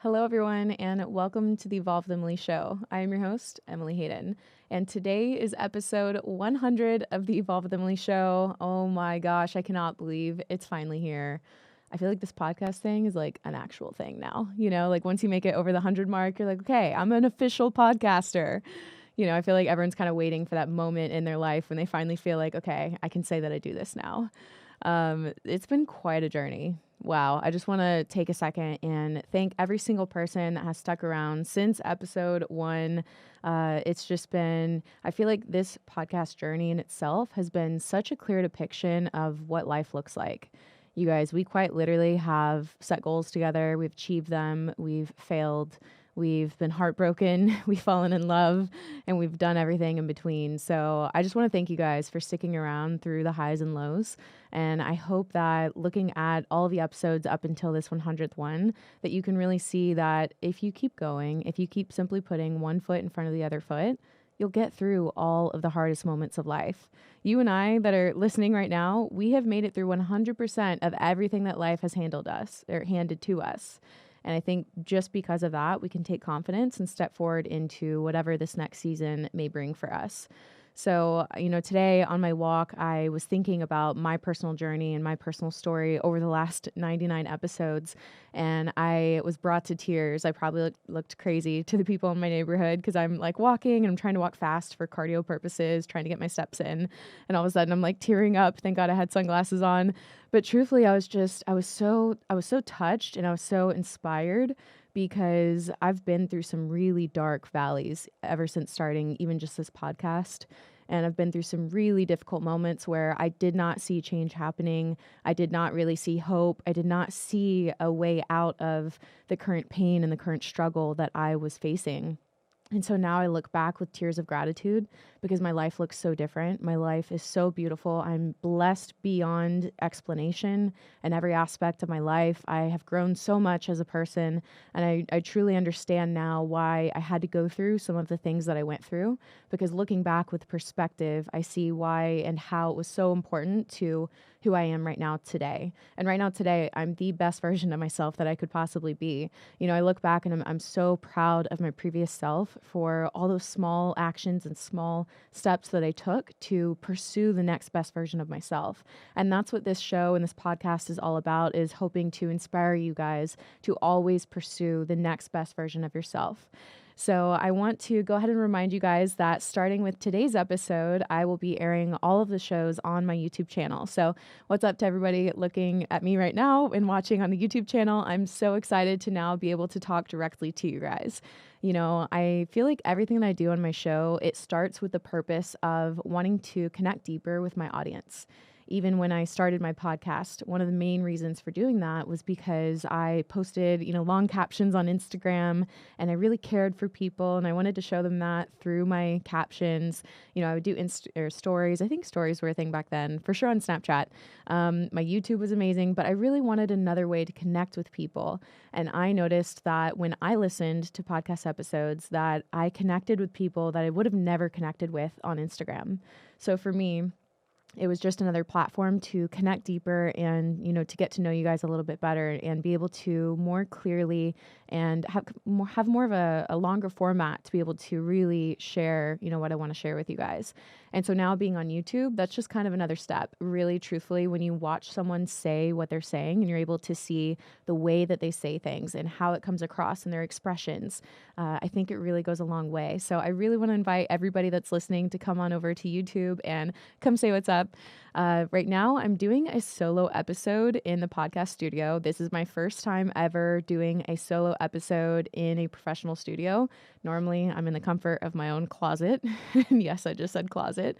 Hello, everyone, and welcome to the Evolve with Emily show. I am your host, Emily Hayden, and today is episode 100 of the Evolve with Emily show. Oh my gosh, I cannot believe it's finally here. I feel like this podcast thing is like an actual thing now. Like once you make it over the 100 mark, you're like, okay, I'm an official podcaster. I feel like everyone's kind of waiting for that moment in their life when they finally feel like, okay, I can say that I do this now. It's been quite a journey. Wow. I just want to take a second and thank every single person that has stuck around since episode one. It's just been, I feel like this podcast journey in itself has been such a clear depiction of what life looks like. You guys, we quite literally have set goals together. We've achieved them. We've failed. We've been heartbroken. We've fallen in love, and we've done everything in between. So I just want to thank you guys for sticking around through the highs and lows. And I hope that looking at all the episodes up until this 100th one, that you can really see that if you keep going, if you keep simply putting one foot in front of the other foot, you'll get through all of the hardest moments of life. You and I that are listening right now, we have made it through 100% of everything that life has handled us or handed to us. And I think just because of that, we can take confidence and step forward into whatever this next season may bring for us. So, today on my walk, I was thinking about my personal journey and my personal story over the last 99 episodes. And I was brought to tears. I probably looked crazy to the people in my neighborhood because I'm like walking and I'm trying to walk fast for cardio purposes, trying to get my steps in. And all of a sudden I'm like tearing up. Thank God I had sunglasses on. But truthfully, I was so touched and I was so inspired because I've been through some really dark valleys ever since starting even just this podcast. And I've been through some really difficult moments where I did not see change happening. I did not really see hope. I did not see a way out of the current pain and the current struggle that I was facing. And so now I look back with tears of gratitude because my life looks so different. My life is so beautiful. I'm blessed beyond explanation in every aspect of my life. I have grown so much as a person, and I truly understand now why I had to go through some of the things that I went through, because looking back with perspective, I see why and how it was so important to who I am right now today. And right now today, I'm the best version of myself that I could possibly be. I look back and I'm so proud of my previous self for all those small actions and small steps that I took to pursue the next best version of myself. And that's what this show and this podcast is all about, is hoping to inspire you guys to always pursue the next best version of yourself. So I want to go ahead and remind you guys that starting with today's episode, I will be airing all of the shows on my YouTube channel. So what's up to everybody looking at me right now and watching on the YouTube channel? I'm so excited to now be able to talk directly to you guys. I feel like everything that I do on my show, it starts with the purpose of wanting to connect deeper with my audience. Even when I started my podcast, one of the main reasons for doing that was because I posted, long captions on Instagram, and I really cared for people and I wanted to show them that through my captions. I would do stories. I think stories were a thing back then, for sure on Snapchat. My YouTube was amazing, but I really wanted another way to connect with people. And I noticed that when I listened to podcast episodes, that I connected with people that I would have never connected with on Instagram. So for me, it was just another platform to connect deeper and, to get to know you guys a little bit better and be able to more clearly and have more of a longer format to be able to really share, what I want to share with you guys. And so now being on YouTube, that's just kind of another step. Really, truthfully, when you watch someone say what they're saying and you're able to see the way that they say things and how it comes across in their expressions, I think it really goes a long way. So I really want to invite everybody that's listening to come on over to YouTube and come say what's up. Right now, I'm doing a solo episode in the podcast studio. This is my first time ever doing a solo episode in a professional studio. Normally, I'm in the comfort of my own closet. And yes, I just said closet.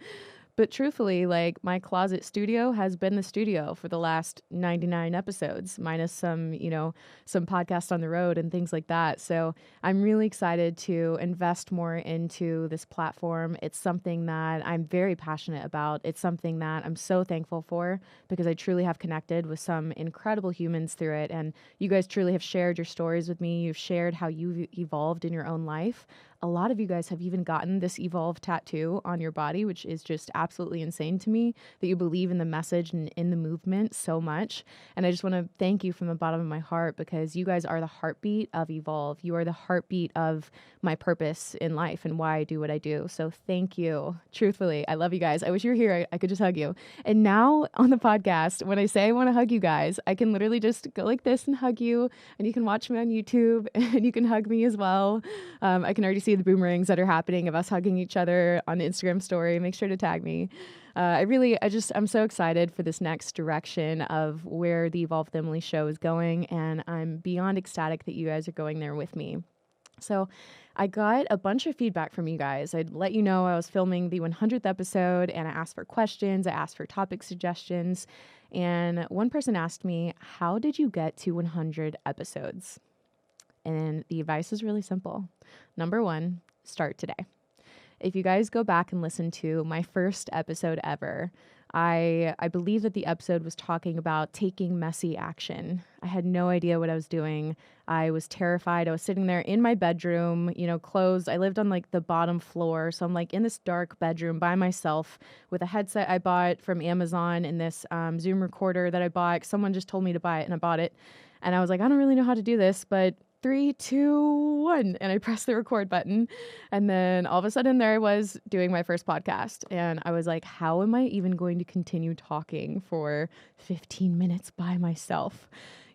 But truthfully, like, my closet studio has been the studio for the last 99 episodes, minus some podcasts on the road and things like that. So I'm really excited to invest more into this platform. It's something that I'm very passionate about. It's something that I'm so thankful for because I truly have connected with some incredible humans through it. And you guys truly have shared your stories with me. You've shared how you've evolved in your own life. A lot of you guys have even gotten this Evolve tattoo on your body, which is just absolutely insane to me that you believe in the message and in the movement so much. And I just want to thank you from the bottom of my heart, because you guys are the heartbeat of Evolve. You are the heartbeat of my purpose in life and why I do what I do. So thank you. Truthfully, I love you guys. I wish you were here. I could just hug you. And now on the podcast, when I say I want to hug you guys, I can literally just go like this and hug you, and you can watch me on YouTube and you can hug me as well. I can already see the boomerangs that are happening of us hugging each other on Instagram story. Make sure to tag me. I'm so excited for this next direction of where the Evolve with Emily show is going, and I'm beyond ecstatic that you guys are going there with me. So I got a bunch of feedback from you guys. I'd let you know I was filming the 100th episode, and I asked for questions. I asked for topic suggestions. And one person asked me, how did you get to 100 episodes? And the advice is really simple. Number one, start today. If you guys go back and listen to my first episode ever, I believe that the episode was talking about taking messy action. I had no idea what I was doing. I was terrified. I was sitting there in my bedroom, closed. I lived on like the bottom floor. So I'm like in this dark bedroom by myself with a headset I bought from Amazon and this Zoom recorder that I bought. Someone just told me to buy it and I bought it. And I was like, I don't really know how to do this, but 3, 2, 1. And I pressed the record button. And then all of a sudden there I was doing my first podcast. And I was like, how am I even going to continue talking for 15 minutes by myself?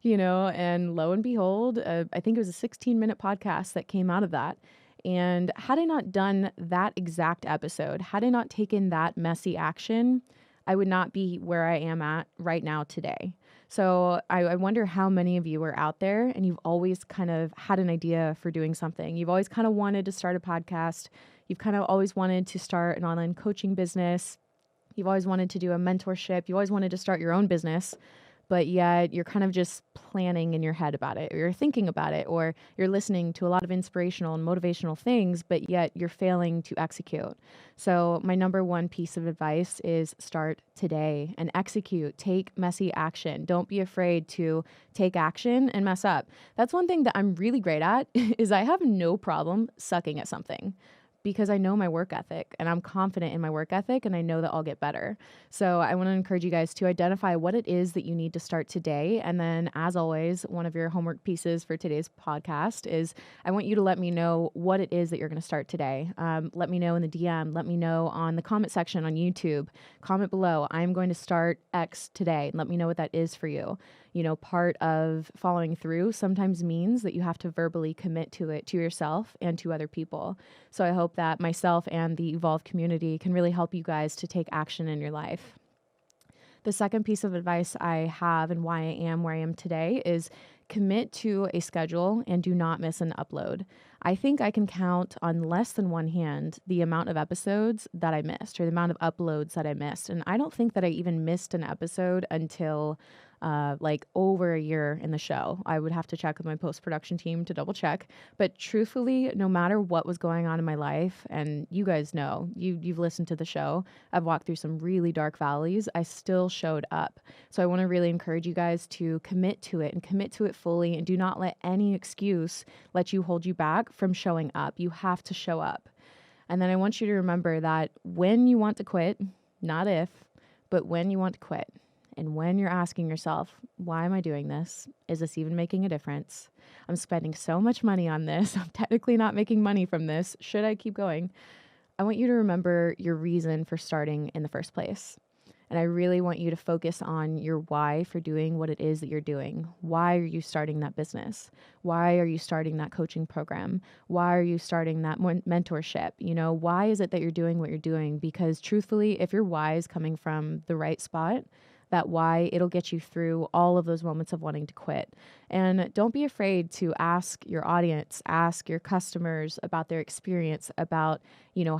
And lo and behold, I think it was a 16-minute podcast that came out of that. And had I not done that exact episode, had I not taken that messy action, I would not be where I am at right now today. So I wonder how many of you are out there and you've always kind of had an idea for doing something. You've always kind of wanted to start a podcast. You've kind of always wanted to start an online coaching business. You've always wanted to do a mentorship. You always wanted to start your own business, but yet you're kind of just planning in your head about it, or you're thinking about it, or you're listening to a lot of inspirational and motivational things, but yet you're failing to execute. So my number one piece of advice is start today and execute. Take messy action. Don't be afraid to take action and mess up. That's one thing that I'm really great at is I have no problem sucking at something, because I know my work ethic and I'm confident in my work ethic and I know that I'll get better. So I want to encourage you guys to identify what it is that you need to start today. And then, as always, one of your homework pieces for today's podcast is I want you to let me know what it is that you're going to start today. Let me know in the DM. Let me know on the comment section on YouTube. Comment below. I'm going to start X today. Let me know what that is for you. Part of following through sometimes means that you have to verbally commit to it, to yourself and to other people. So I hope that myself and the Evolve community can really help you guys to take action in your life. The second piece of advice I have and why I am where I am today is commit to a schedule and do not miss an upload. I think I can count on less than one hand the amount of episodes that I missed, or the amount of uploads that I missed. And I don't think that I even missed an episode until like over a year in the show. I would have to check with my post-production team to double check. But truthfully, no matter what was going on in my life, and you guys know, you've listened to the show, I've walked through some really dark valleys, I still showed up. So I want to really encourage you guys to commit to it and commit to it fully, and do not let any excuse let you hold you back from showing up. You have to show up. And then I want you to remember that when you want to quit, not if, but when you want to quit, and when you're asking yourself, why am I doing this? Is this even making a difference? I'm spending so much money on this. I'm technically not making money from this. Should I keep going? I want you to remember your reason for starting in the first place. And I really want you to focus on your why for doing what it is that you're doing. Why are you starting that business? Why are you starting that coaching program? Why are you starting that mentorship? Why is it that you're doing what you're doing? Because truthfully, if your why is coming from the right spot, that why, it'll get you through all of those moments of wanting to quit. And don't be afraid to ask your audience, ask your customers about their experience, about,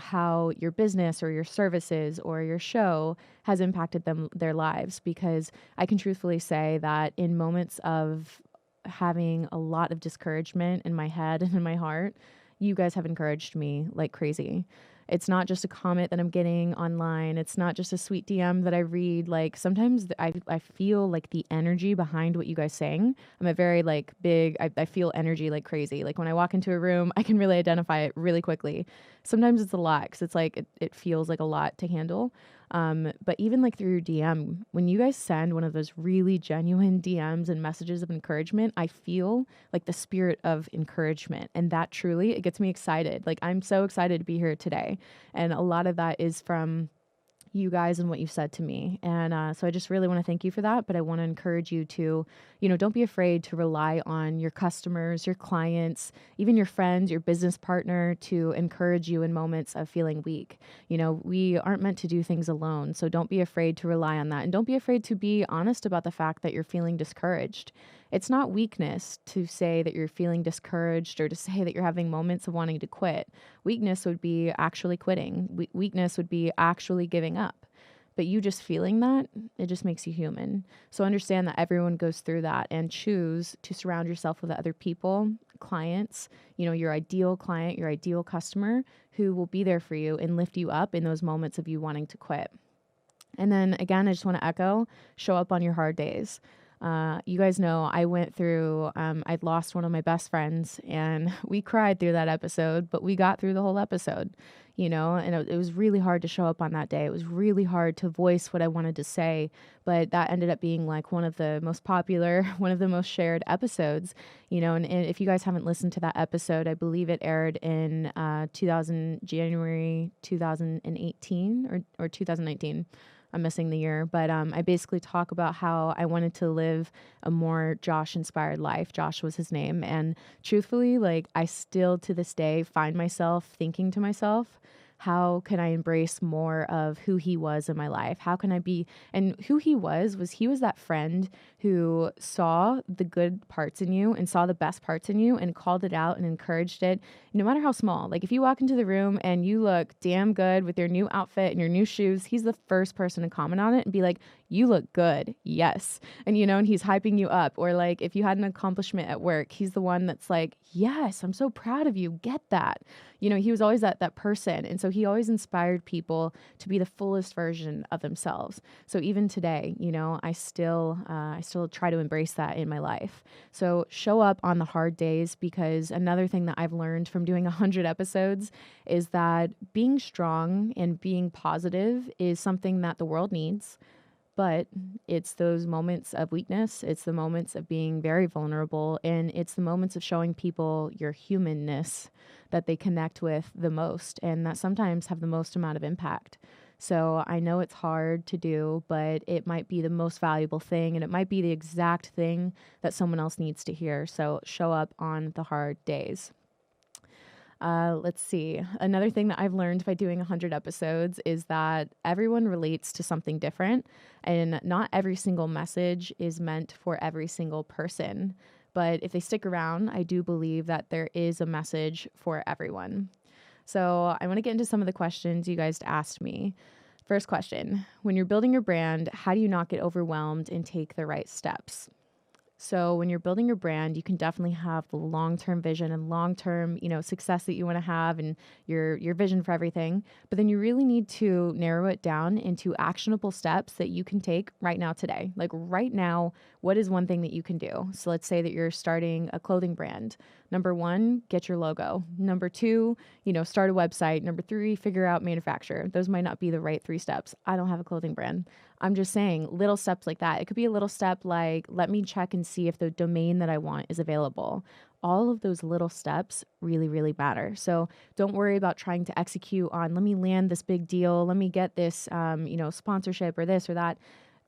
how your business or your services or your show has impacted their lives. Because I can truthfully say that in moments of having a lot of discouragement in my head and in my heart, you guys have encouraged me like crazy. It's not just a comment that I'm getting online. It's not just a sweet DM that I read. Like sometimes I feel like the energy behind what you guys saying. I'm a very like big, I feel energy like crazy. Like when I walk into a room, I can really identify it really quickly. Sometimes it's a lot because it's like, it feels like a lot to handle. But even like through your DM, when you guys send one of those really genuine DMs and messages of encouragement, I feel like the spirit of encouragement. And that truly, it gets me excited. Like I'm so excited to be here today. And a lot of that is from you guys and what you've said to me. And so I just really want to thank you for that. But I want to encourage you to, don't be afraid to rely on your customers, your clients, even your friends, your business partner to encourage you in moments of feeling weak. We aren't meant to do things alone. So don't be afraid to rely on that. And don't be afraid to be honest about the fact that you're feeling discouraged. It's not weakness to say that you're feeling discouraged or to say that you're having moments of wanting to quit. Weakness would be actually quitting. Weakness would be actually giving up. But you just feeling that, it just makes you human. So understand that everyone goes through that and choose to surround yourself with other people, clients, your ideal client, your ideal customer who will be there for you and lift you up in those moments of you wanting to quit. And then again, I just want to echo, show up on your hard days. You guys know I went through, I'd lost one of my best friends and we cried through that episode, but we got through the whole episode, and it was really hard to show up on that day. It was really hard to voice what I wanted to say, but that ended up being like one of the most popular, one of the most shared episodes, and if you guys haven't listened to that episode, I believe it aired in January 2018 or 2019. I'm missing the year, but I basically talk about how I wanted to live a more Josh-inspired life. Josh was his name. And truthfully, like I still to this day find myself thinking to myself, how can I embrace more of who he was in my life? How can I be, and who he was that friend who saw the good parts in you and saw the best parts in you and called it out and encouraged it, no matter how small. Like if you walk into the room and you look damn good with your new outfit and your new shoes, he's the first person to comment on it and be like, you look good. Yes. And and he's hyping you up. Or like if you had an accomplishment at work, he's the one that's like, yes, I'm so proud of you. Get that. He was always that person. And so he always inspired people to be the fullest version of themselves. So even today, I still try to embrace that in my life. So show up on the hard days, because another thing that I've learned from doing 100 episodes is that being strong and being positive is something that the world needs. But it's those moments of weakness, it's the moments of being very vulnerable, and it's the moments of showing people your humanness that they connect with the most and that sometimes have the most amount of impact. So I know it's hard to do, but it might be the most valuable thing, and it might be the exact thing that someone else needs to hear. So show up on the hard days. Let's see. Another thing that I've learned by doing 100 episodes is that everyone relates to something different, and not every single message is meant for every single person. But if they stick around, I do believe that there is a message for everyone. So I want to get into some of the questions you guys asked me. First question, when you're building your brand, how do you not get overwhelmed and take the right steps? So when you're building your brand, you can definitely have the long-term vision and long-term, success that you want to have and your vision for everything. But then you really need to narrow it down into actionable steps that you can take right now today. Like right now, what is one thing that you can do? So let's say that you're starting a clothing brand. Number 1, get your logo. Number 2, start a website. Number 3, figure out manufacturer. Those might not be the right 3 steps. I don't have a clothing brand. I'm just saying little steps like that. It could be a little step like, let me check and see if the domain that I want is available. All of those little steps really, really matter. So don't worry about trying to execute on, let me land this big deal. Let me get this, sponsorship or this or that.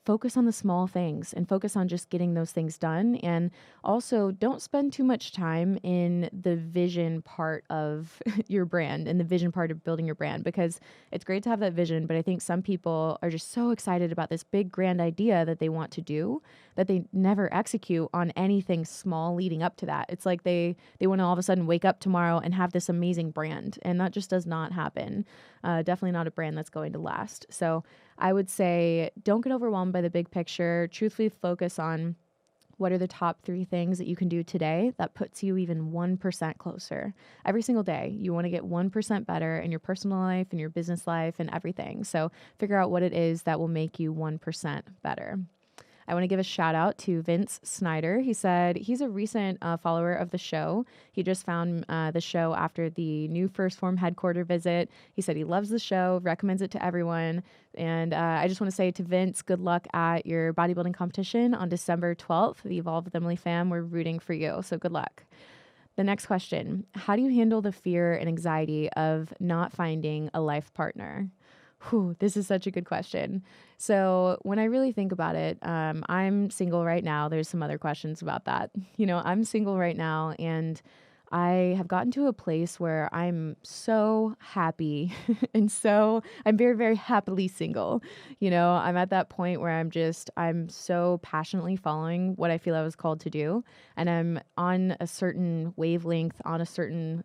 Focus on the small things and focus on just getting those things done. And also don't spend too much time in the vision part of your brand and the vision part of building your brand, because it's great to have that vision. But I think some people are just so excited about this big grand idea that they want to do that they never execute on anything small leading up to that. It's like they want to all of a sudden wake up tomorrow and have this amazing brand. And that just does not happen. Definitely not a brand that's going to last. So I would say don't get overwhelmed by the big picture. Truthfully, focus on What are the top 3 things that you can do today that puts you even 1% closer? Every single day, you want to get 1% better in your personal life, in your business life, and everything. So figure out what it is that will make you 1% better. I want to give a shout out to Vince Snyder. He said he's a recent follower of the show. He just found the show after the new First Form headquarter visit. He said he loves the show, recommends it to everyone. And I just want to say to Vince, good luck at your bodybuilding competition on December 12th. The Evolve with Emily fam, we're rooting for you. So good luck. The next question, how do you handle the fear and anxiety of not finding a life partner? Whew, this is such a good question. So when I really think about it, I'm single right now. There's some other questions about that. I'm single right now, and I have gotten to a place where I'm so happy and I'm very, very happily single. I'm at that point where I'm so passionately following what I feel I was called to do. And I'm on a certain wavelength, on a certain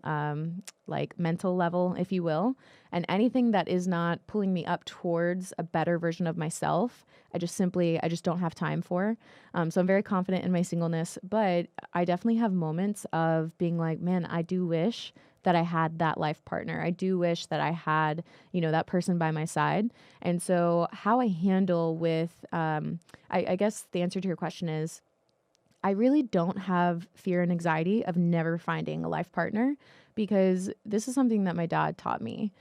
like mental level, if you will. And anything that is not pulling me up towards a better version of myself, I just don't have time for. So I'm very confident in my singleness, but I definitely have moments of being like, man, I do wish that I had that life partner. I do wish that I had, that person by my side. And so how I handle with, I guess the answer to your question is, I really don't have fear and anxiety of never finding a life partner, because this is something that my dad taught me.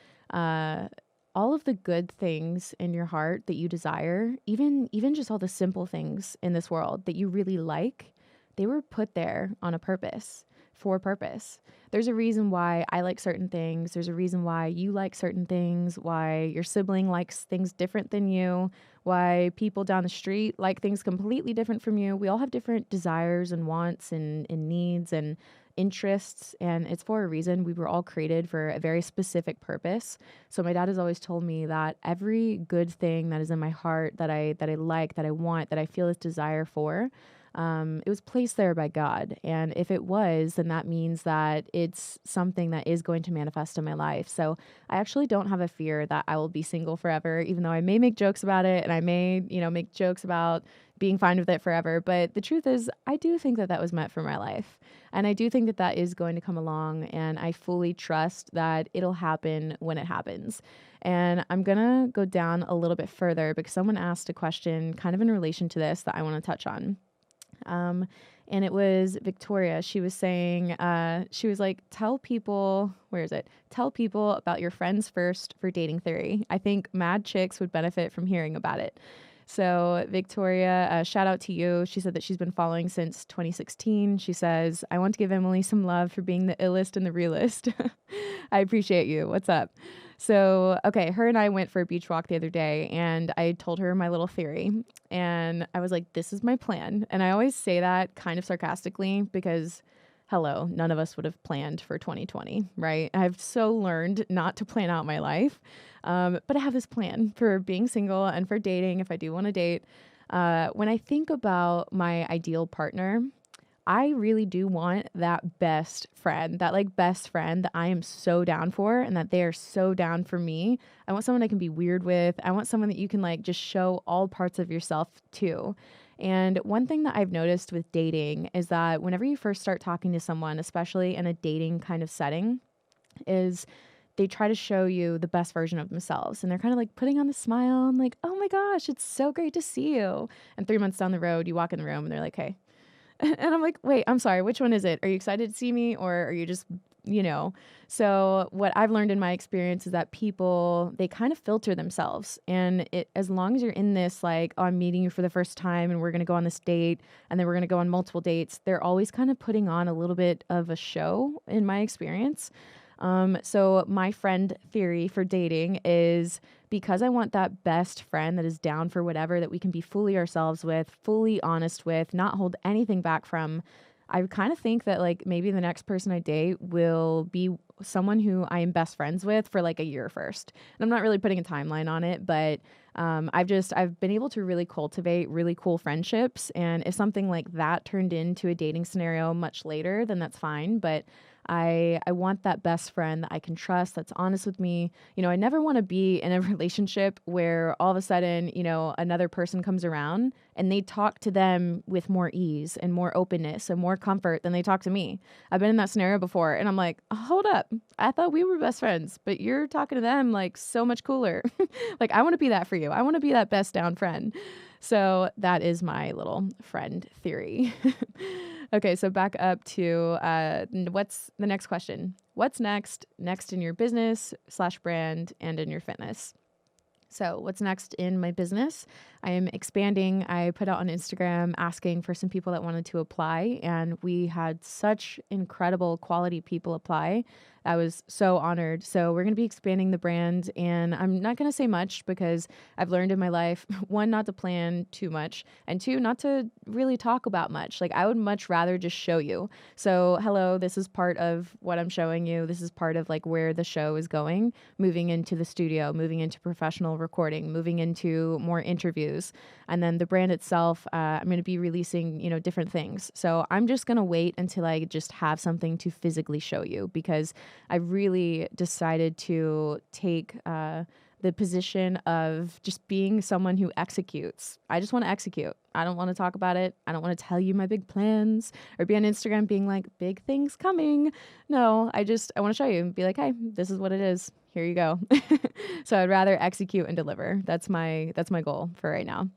All of the good things in your heart that you desire, even just all the simple things in this world that you really like, they were put there on a purpose, for a purpose. There's a reason why I like certain things. There's a reason why you like certain things, why your sibling likes things different than you, why people down the street like things completely different from you. We all have different desires and wants and needs and interests, and it's for a reason. We were all created for a very specific purpose. So my dad has always told me that every good thing that is in my heart, that I like, that I want, that I feel this desire for, it was placed there by God. And if it was, then that means that it's something that is going to manifest in my life. So I actually don't have a fear that I will be single forever, even though I may make jokes about it, and I may, make jokes about being fine with it forever. But the truth is, I do think that was meant for my life. And I do think that is going to come along, and I fully trust that it'll happen when it happens. And I'm going to go down a little bit further because someone asked a question kind of in relation to this that I want to touch on. And it was Victoria. She was saying, she was like, tell people about your friends first for dating theory. I think mad chicks would benefit from hearing about it. So Victoria, shout out to you. She said that she's been following since 2016. She says, I want to give Emily some love for being the illest and the realest. I appreciate you. What's up? So, okay, her and I went for a beach walk the other day, and I told her my little theory, and I was like, this is my plan. And I always say that kind of sarcastically because, hello, none of us would have planned for 2020, right? I've so learned not to plan out my life. But I have this plan for being single and for dating if I do want to date. When I think about my ideal partner, I really do want that best friend that I am so down for and that they are so down for me. I want someone I can be weird with. I want someone that you can just show all parts of yourself to. And one thing that I've noticed with dating is that whenever you first start talking to someone, especially in a dating kind of setting, is they try to show you the best version of themselves. And they're kind of putting on the smile and oh my gosh, it's so great to see you. And 3 months down the road, you walk in the room and they're like, hey. And I'm like, wait, I'm sorry, which one is it? Are you excited to see me, or are you just, So what I've learned in my experience is that people, they kind of filter themselves. And as long as you're in this, I'm meeting you for the first time and we're going to go on this date and then we're going to go on multiple dates, they're always kind of putting on a little bit of a show in my experience. So my friend theory for dating is, because I want that best friend that is down for whatever, that we can be fully ourselves with, fully honest with, not hold anything back from. I kind of think that maybe the next person I date will be someone who I am best friends with for a year first. And I'm not really putting a timeline on it, but I've been able to really cultivate really cool friendships. And if something like that turned into a dating scenario much later, then that's fine. But I want that best friend that I can trust, that's honest with me. I never want to be in a relationship where all of a sudden, another person comes around and they talk to them with more ease and more openness and more comfort than they talk to me. I've been in that scenario before and I'm like, hold up. I thought we were best friends, but you're talking to them like so much cooler. Like, I want to be that for you. I want to be that best down friend. So that is my little friend theory. Okay, so back up to what's the next question? What's next in your business/brand and in your fitness? So, what's next in my business? I am expanding. I put out on Instagram asking for some people that wanted to apply, and we had such incredible quality people apply. I was so honored. So, we're going to be expanding the brand, and I'm not going to say much because I've learned in my life one, not to plan too much, and two, not to really talk about much. Like, I would much rather just show you. So, hello, this is part of what I'm showing you. This is part of like where the show is going, moving into the studio, moving into professional recording, moving into more interviews. And then the brand itself, I'm going to be releasing, different things. So I'm just going to wait until I just have something to physically show you, because I really decided to take the position of just being someone who executes. I just want to execute. I don't want to talk about it. I don't want to tell you my big plans or be on Instagram being like, big things coming. No, I want to show you and be like, hey, this is what it is. Here you go. So I'd rather execute and deliver. That's my goal for right now.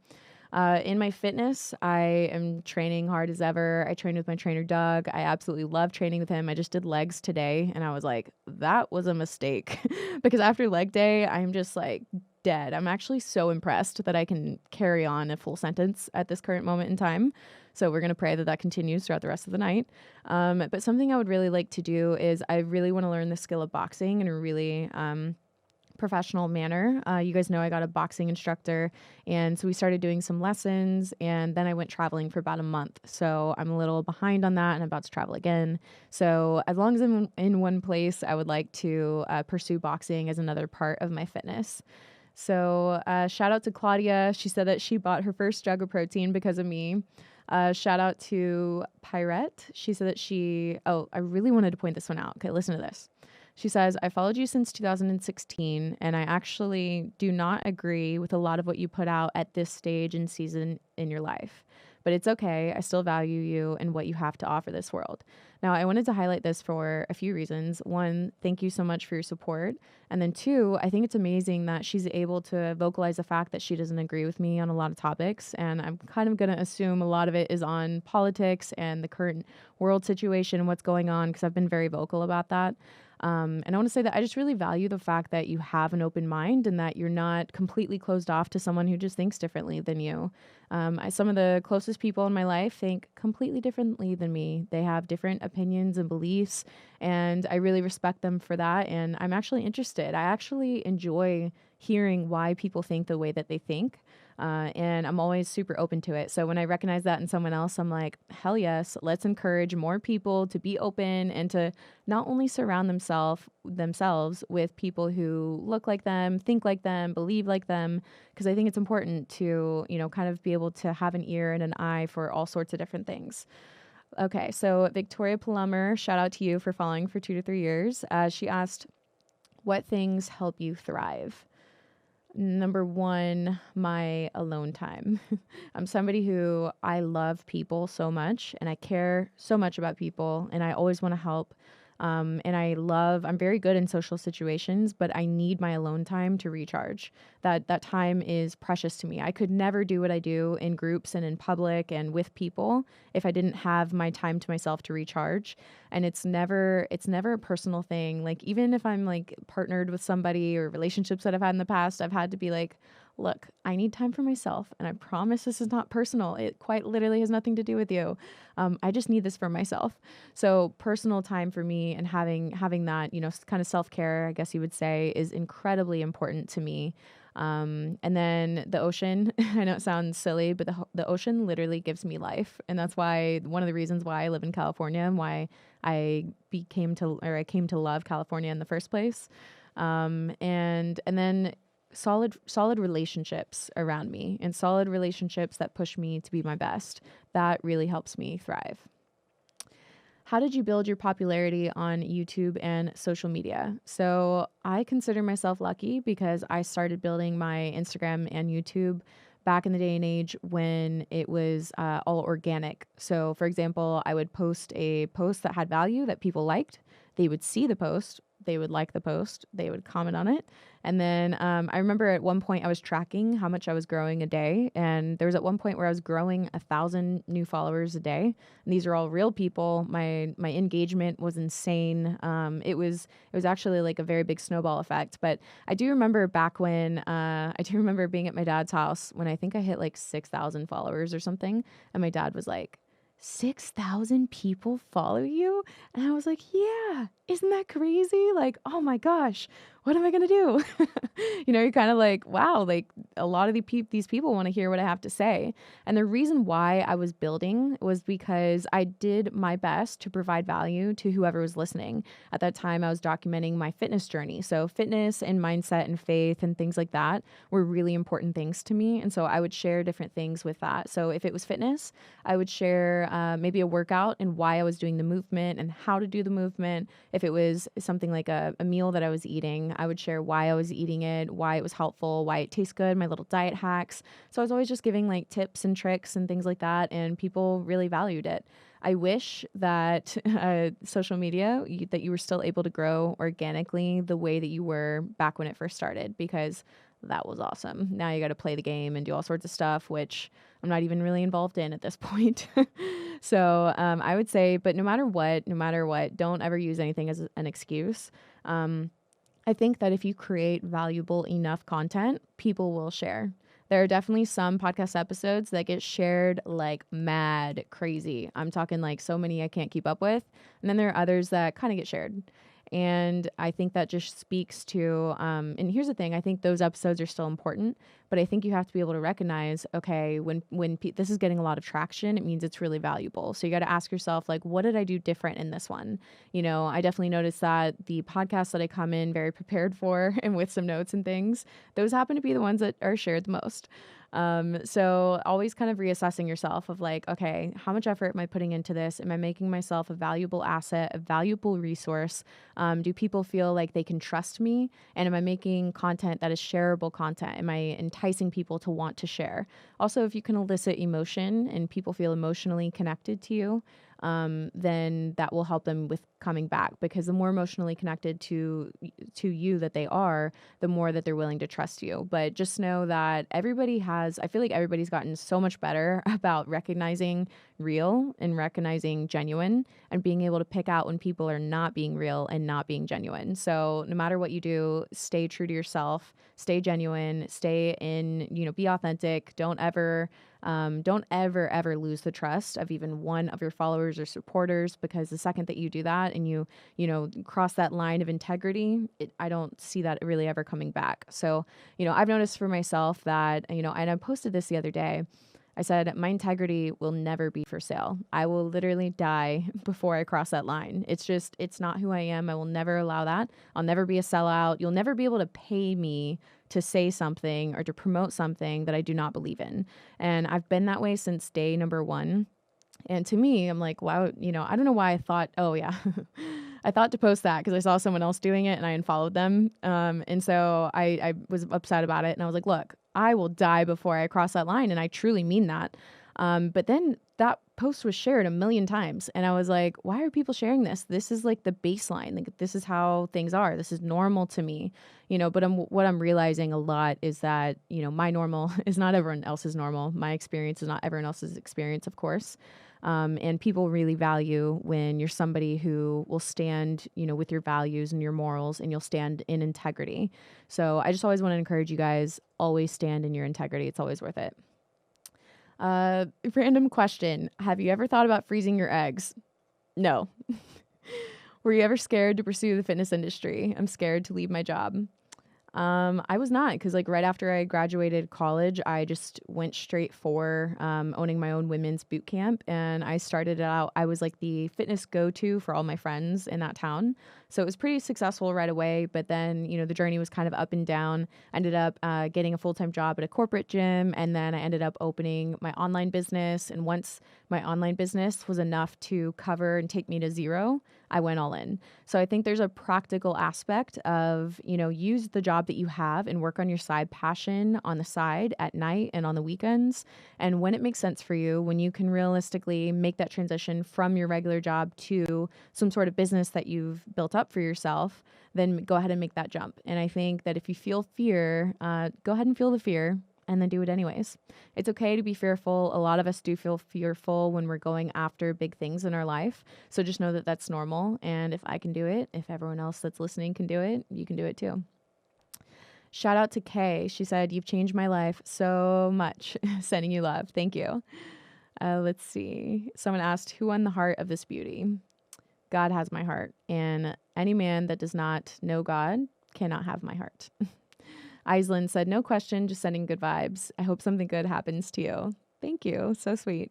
In my fitness, I am training hard as ever. I train with my trainer, Doug. I absolutely love training with him. I just did legs today and I was like, that was a mistake because after leg day, I'm just like dead. I'm actually so impressed that I can carry on a full sentence at this current moment in time. So we're going to pray that that continues throughout the rest of the night. But something I would really like to do is I really want to learn the skill of boxing in a really professional manner. You guys know I got a boxing instructor, and so we started doing some lessons, and then I went traveling for about a month. So I'm a little behind on that and I'm about to travel again. So as long as I'm in one place, I would like to pursue boxing as another part of my fitness. So shout out to Claudia. She said that she bought her first jug of protein because of me. Shout out to Pirate. She said that I really wanted to point this one out. Okay, listen to this. She says, I followed you since 2016, and I actually do not agree with a lot of what you put out at this stage and season in your life. But it's okay. I still value you and what you have to offer this world. Now, I wanted to highlight this for a few reasons. One, thank you so much for your support. And then two, I think it's amazing that she's able to vocalize the fact that she doesn't agree with me on a lot of topics. And I'm kind of going to assume a lot of it is on politics and the current world situation and what's going on, because I've been very vocal about that. And I want to say that I just really value the fact that you have an open mind and that you're not completely closed off to someone who just thinks differently than you. Some of the closest people in my life think completely differently than me. They have different opinions and beliefs, and I really respect them for that. And I'm actually interested. I actually enjoy hearing why people think the way that they think. And I'm always super open to it. So when I recognize that in someone else, I'm like, hell yes, let's encourage more people to be open and to not only surround themselves with people who look like them, think like them, believe like them, because I think it's important to, kind of be able to have an ear and an eye for all sorts of different things. Okay, so Victoria Plummer, shout out to you for following for 2 to 3 years. She asked, what things help you thrive? Number one, my alone time. I'm somebody who I love people so much and I care so much about people and I always want to help. And I'm very good in social situations, but I need my alone time to recharge. That time is precious to me. I could never do what I do in groups and in public and with people if I didn't have my time to myself to recharge. And it's never a personal thing. Like, even if I'm like partnered with somebody or relationships that I've had in the past, I've had to be like, look, I need time for myself. And I promise this is not personal. It quite literally has nothing to do with you. I just need this for myself. So personal time for me and having that, kind of self-care, I guess you would say, is incredibly important to me. And then the ocean, I know it sounds silly, but the ocean literally gives me life. And that's why one of the reasons why I live in California and why I came to love California in the first place. And then solid relationships around me and solid relationships that push me to be my best. That really helps me thrive. how did you build your popularity on YouTube and social media? So I consider myself lucky because I started building my Instagram and YouTube back in the day and age when it was all organic. So, for example, I would post a post that had value that people liked. They would see the post, they would like the post, they would comment on it. And then I remember at one point I was tracking how much I was growing a day. And there was at one point where I was growing 1,000 new followers a day. And these are all real people. My engagement was insane. It was actually like a very big snowball effect. But I do remember back when I do remember being at my dad's house when I think I hit like 6,000 followers or something. And my dad was like, 6,000 people follow you? And I was like, yeah, isn't that crazy? Like, oh my gosh, what am I going to do? You're kind of like, wow, like a lot of these people want to hear what I have to say. And the reason why I was building was because I did my best to provide value to whoever was listening. At that time, I was documenting my fitness journey. So fitness and mindset and faith and things like that were really important things to me. And so I would share different things with that. So if it was fitness, I would share maybe a workout and why I was doing the movement and how to do the movement. If it was something like a meal that I was eating, I would share why I was eating it, why it was helpful, why it tastes good, my little diet hacks. So I was always just giving like tips and tricks and things like that, and people really valued it. I wish that social media, that you were still able to grow organically the way that you were back when it first started, because that was awesome. Now you got to play the game and do all sorts of stuff, which I'm not even really involved in at this point. So I would say, but no matter what, don't ever use anything as an excuse. I think that if you create valuable enough content, people will share. There are definitely some podcast episodes that get shared like mad crazy. I'm talking like so many I can't keep up with. And then there are others that kind of get shared. And I think that just speaks to, and here's the thing, I think those episodes are still important, but I think you have to be able to recognize, okay, when this is getting a lot of traction, it means it's really valuable. So you got to ask yourself, like, what did I do different in this one? I definitely noticed that the podcasts that I come in very prepared for and with some notes and things, those happen to be the ones that are shared the most. So always kind of reassessing yourself of like, okay, how much effort am I putting into this? Am I making myself a valuable asset, a valuable resource? Do people feel like they can trust me? And am I making content that is shareable content? Am I enticing people to want to share? Also, if you can elicit emotion and people feel emotionally connected to you, then that will help them with coming back, because the more emotionally connected to you that they are, the more that they're willing to trust you. But just know that I feel like everybody's gotten so much better about recognizing real and recognizing genuine and being able to pick out when people are not being real and not being genuine. So no matter what you do, stay true to yourself, stay genuine, be authentic. Don't ever ever lose the trust of even one of your followers or supporters, because the second that you do that and you cross that line of integrity, I don't see that really ever coming back. So, I've noticed for myself that, and I posted this the other day. I said, my integrity will never be for sale. I will literally die before I cross that line. It's not who I am. I will never allow that. I'll never be a sellout. You'll never be able to pay me to say something or to promote something that I do not believe in. And I've been that way since day number one. And to me, I'm like, wow, I don't know why I thought, oh yeah, I thought to post that because I saw someone else doing it and I unfollowed them. And so I was upset about it. And I was like, look, I will die before I cross that line. And I truly mean that. But then that post was shared a million times. And I was like, why are people sharing this? This is like the baseline. Like, this is how things are. This is normal to me, but what I'm realizing a lot is that, my normal is not everyone else's normal. My experience is not everyone else's experience, of course. And people really value when you're somebody who will stand, with your values and your morals, and you'll stand in integrity. So I just always want to encourage you guys, always stand in your integrity. It's always worth it. Random question. Have you ever thought about freezing your eggs? No. Were you ever scared to pursue the fitness industry? I'm scared to leave my job. I was not, because like right after I graduated college, I just went straight for owning my own women's boot camp, and I started it out. I was like the fitness go-to for all my friends in that town, so it was pretty successful right away. But then the journey was kind of up and down. I ended up getting a full-time job at a corporate gym, and then I ended up opening my online business. And once my online business was enough to cover and take me to zero, I went all in. So I think there's a practical aspect of, use the job that you have and work on your side passion on the side at night and on the weekends. And when it makes sense for you, when you can realistically make that transition from your regular job to some sort of business that you've built up for yourself, then go ahead and make that jump. And I think that if you feel fear, go ahead and feel the fear and then do it anyways. It's okay to be fearful. A lot of us do feel fearful when we're going after big things in our life. So just know that that's normal. And if I can do it, if everyone else that's listening can do it, you can do it too. Shout out to Kay. She said, "You've changed my life so much." Sending you love. Thank you. Let's see. Someone asked, "Who won the heart of this beauty?" God has my heart. And any man that does not know God cannot have my heart. Iceland said, "No question, just sending good vibes. I hope something good happens to you." Thank you. So sweet.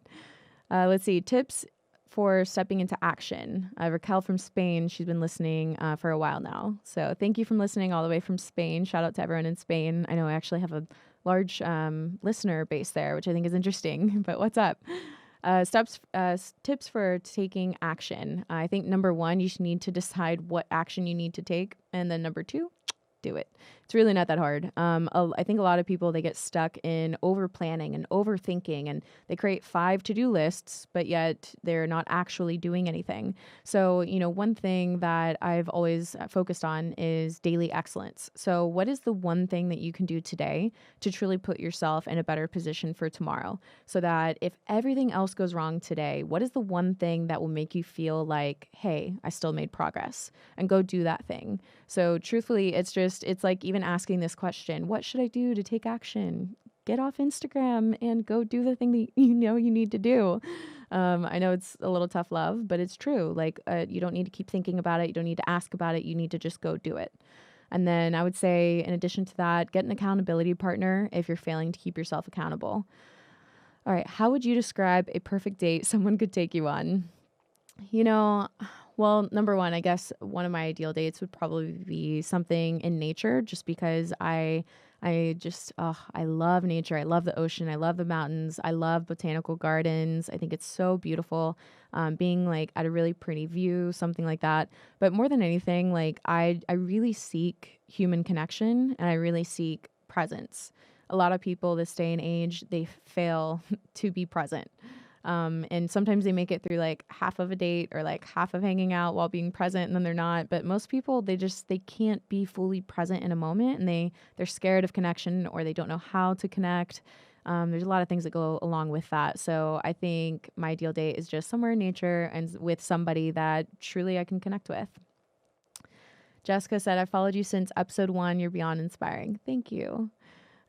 Let's see. Tips for stepping into action. Raquel from Spain. She's been listening for a while now. So thank you for listening all the way from Spain. Shout out to everyone in Spain. I know I actually have a large listener base there, which I think is interesting. But what's up? Tips for taking action. I think number one, you should need to decide what action you need to take. And then number two, do it. It's really not that hard. I think a lot of people, they get stuck in over planning and overthinking, and they create 5 to-do lists, but yet they're not actually doing anything. So, one thing that I've always focused on is daily excellence. So what is the one thing that you can do today to truly put yourself in a better position for tomorrow? So that if everything else goes wrong today, what is the one thing that will make you feel like, hey, I still made progress, and go do that thing. So truthfully, it's like even asking this question, what should I do to take action? Get off Instagram and go do the thing that you need to do. I know it's a little tough love, but it's true. Like you don't need to keep thinking about it. You don't need to ask about it. You need to just go do it. And then I would say, in addition to that, get an accountability partner if you're failing to keep yourself accountable. All right. How would you describe a perfect date someone could take you on? Well, number one, I guess one of my ideal dates would probably be something in nature, just because I love nature. I love the ocean. I love the mountains. I love botanical gardens. I think it's so beautiful. Being like at a really pretty view, something like that. But more than anything, like I really seek human connection, and I really seek presence. A lot of people this day and age, they fail to be present. And sometimes they make it through like half of a date or like half of hanging out while being present, and then they're not. But most people, they can't be fully present in a moment, and they're scared of connection, or they don't know how to connect. There's a lot of things that go along with that. So I think my ideal date is just somewhere in nature and with somebody that truly I can connect with. Jessica said, "I followed you since episode 1. You're beyond inspiring." Thank you.